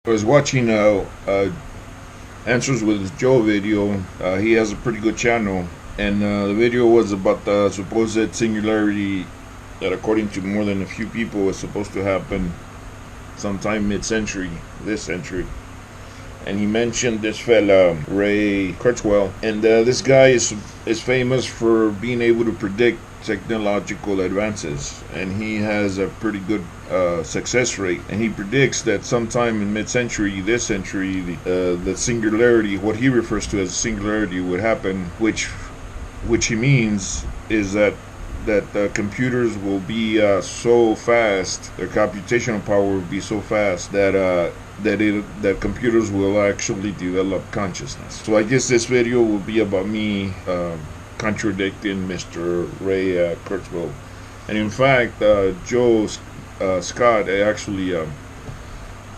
I was watching Answers with Joe video. He has a pretty good channel, and the video was about the supposed singularity that, according to more than a few people, is supposed to happen sometime mid-century, this century. And he mentioned this fella Ray Kurzweil, and this guy is famous for being able to predict technological advances, and he has a pretty good success rate. And he predicts that sometime in mid-century, this century, the singularity, what he refers to as singularity, would happen, which he means is that computers will be so fast, their computational power will be so fast that computers will actually develop consciousness. So I guess this video will be about me contradicting Mr. Ray Kurzweil. And in fact, Joe Scott actually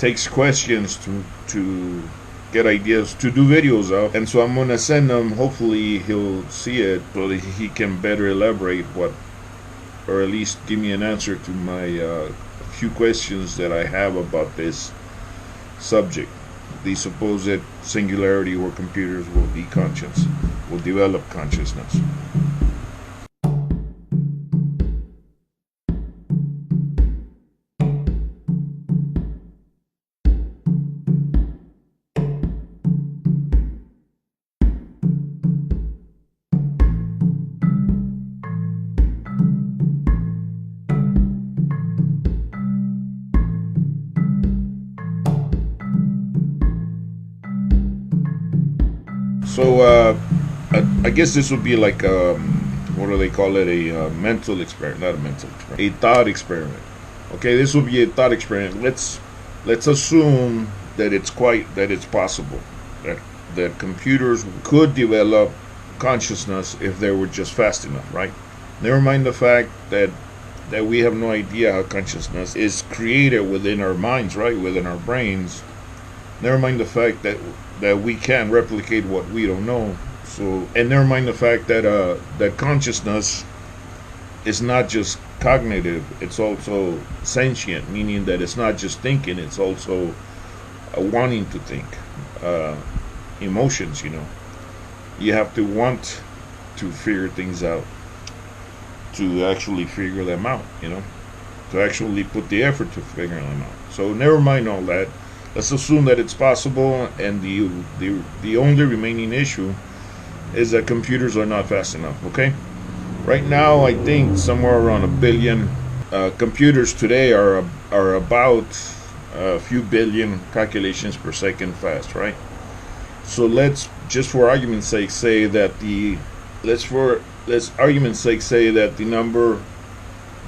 takes questions to get ideas to do videos of, and so I'm gonna send him. Hopefully he'll see it so that he can better elaborate or at least give me an answer to my few questions that I have about this subject, the supposed singularity where computers will be conscious, will develop consciousness. So I guess this would be like what do they call it? A mental experiment, not a mental experiment, a thought experiment. Okay, this will be a thought experiment. Let's assume that it's possible that computers could develop consciousness if they were just fast enough, right? Never mind the fact that we have no idea how consciousness is created within our minds, right, within our brains. Never mind the fact that we can replicate what we don't know. So, and never mind the fact that that consciousness is not just cognitive; it's also sentient, meaning that it's not just thinking; it's also wanting to think. Emotions, you have to want to figure things out, to actually figure them out. To actually put the effort to figure them out. So, never mind all that. Let's assume that it's possible, and the only remaining issue is that computers are not fast enough. Okay, right now I think somewhere around 1 billion computers today are about a few billion calculations per second fast, right? So let's, just for argument's sake, say that the number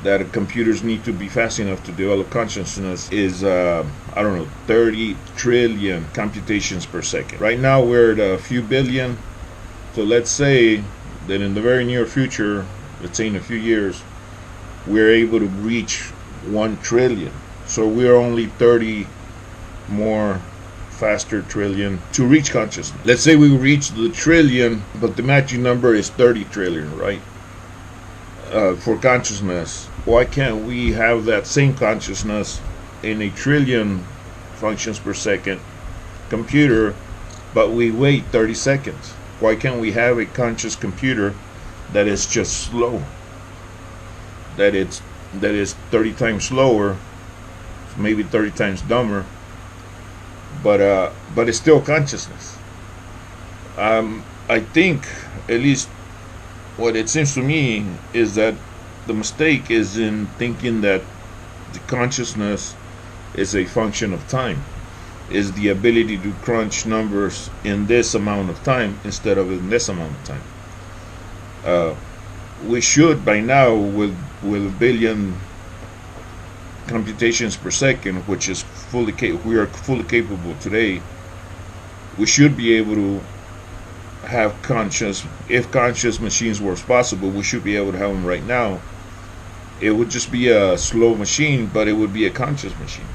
that computers need to be fast enough to develop consciousness is, I don't know, 30 trillion computations per second. Right now we're at a few billion. So let's say that in the very near future, let's say in a few years, we're able to reach 1 trillion. So we're only 30 more faster trillion to reach consciousness. Let's say we reach the trillion, but the magic number is 30 trillion, right? For consciousness. Why can't we have that same consciousness in a trillion functions per second computer, but we wait 30 seconds? Why can't we have a conscious computer that is just slow? That is 30 times slower, maybe 30 times dumber, but it's still consciousness. I think, at least what it seems to me, is that the mistake is in thinking that the consciousness is a function of time, is the ability to crunch numbers in this amount of time instead of in this amount of time. We should, by now, with 1 billion computations per second, which is we are fully capable today, we should be able to have if conscious machines were possible, we should be able to have them right now. It would just be a slow machine, but it would be a conscious machine.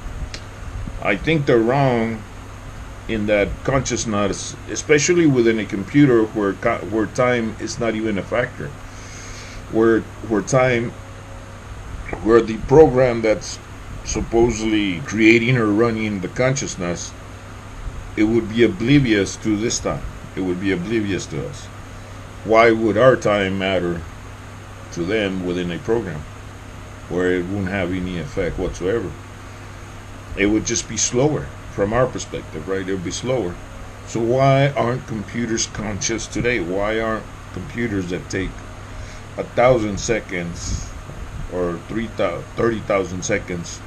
I think they're wrong in that consciousness, especially within a computer where time is not even a factor, where the program that's supposedly creating or running the consciousness, it would be oblivious to this time. It would be oblivious to us. Why would our time matter to them within a program where it won't have any effect whatsoever? It would just be slower from our perspective, right? It would be slower. So why aren't computers conscious today? Why aren't computers that take 1,000 seconds or 30,000 seconds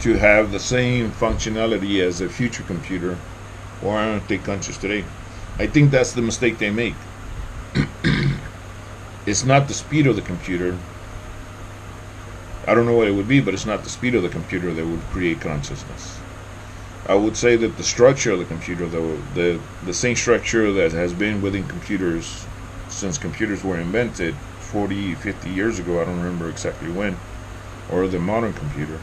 to have the same functionality as a future computer, why aren't they conscious today? I think that's the mistake they make. It's not the speed of the computer. I don't know what it would be, but it's not the speed of the computer that would create consciousness. I would say that the structure of the computer, though, the same structure that has been within computers since computers were invented 40, 50 years ago, I don't remember exactly when, or the modern computer,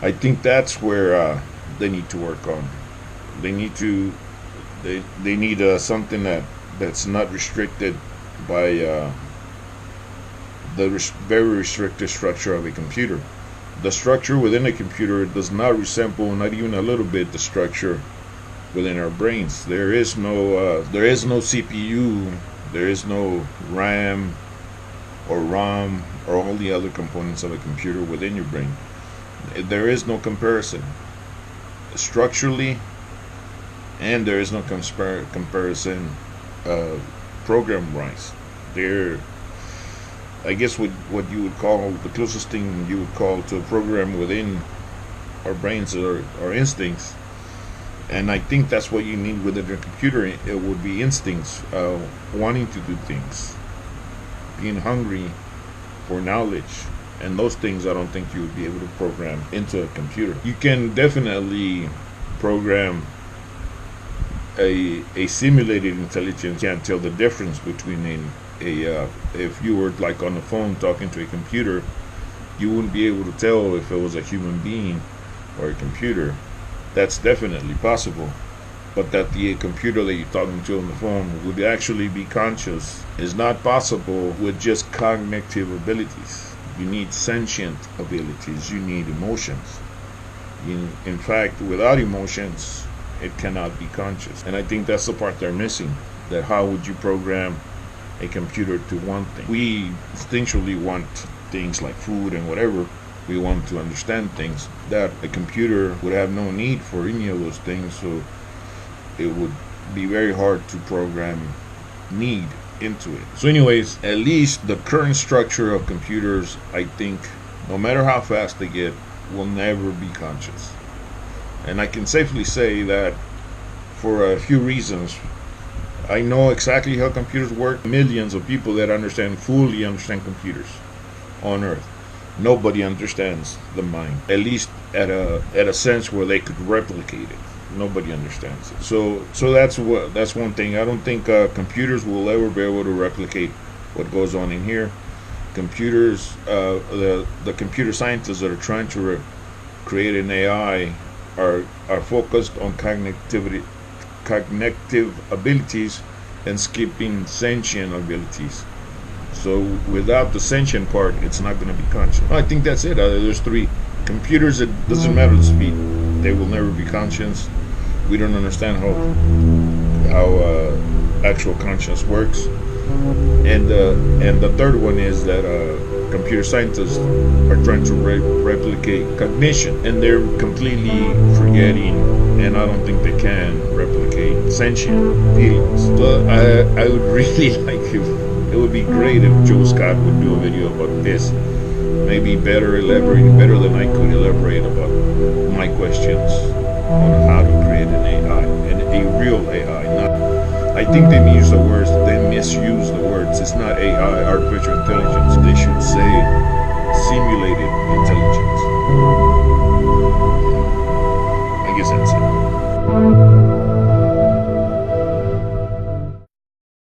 I think that's where they need to work on. They need to, they need something that's not restricted by the very restricted structure of a computer. The structure within a computer does not resemble, not even a little bit, the structure within our brains. There is no CPU, there is no RAM or ROM or all the other components of a computer within your brain. There is no comparison structurally, and there is no comparison program-wise. I guess what you would call, the closest thing you would call to a program within our brains are our instincts. And I think that's what you need within a computer. It would be instincts, wanting to do things, being hungry for knowledge. And those things I don't think you would be able to program into a computer. You can definitely program a simulated intelligence. You can't tell the difference between if you were like on the phone talking to a computer, you wouldn't be able to tell if it was a human being or a computer. That's definitely possible. But that the computer that you're talking to on the phone would actually be conscious is not possible with just cognitive abilities. You need sentient abilities. You need emotions. In fact, without emotions, it cannot be conscious. And I think that's the part they're missing. That how would you program a computer to want things? We instinctually want things like food and whatever. We want to understand things. That a computer would have no need for any of those things, so it would be very hard to program need into it. So anyways, at least the current structure of computers, I think, no matter how fast they get, will never be conscious. And I can safely say that for a few reasons. I know exactly how computers work. Millions of people that fully understand computers on Earth. Nobody understands the mind, at least at a sense where they could replicate it. Nobody understands it. So that's one thing. I don't think computers will ever be able to replicate what goes on in here. Computers, the computer scientists that are trying to create an AI are focused on cognitive abilities and skipping sentient abilities. So without the sentient part, it's not going to be conscious. I think that's it. There's three. Computers, it doesn't matter the speed. They will never be conscious. We don't understand how actual consciousness works. And the third one is that computer scientists are trying to replicate cognition, and they're completely forgetting, and I don't think they can replicate sentient feelings. So I would really like it would be great if Joe Scott would do a video about this. Maybe elaborating better than I could elaborate about my questions on how to create an AI, and a real AI. I think they misuse the words. It's not AI, artificial intelligence. They should say simulated intelligence. I guess that's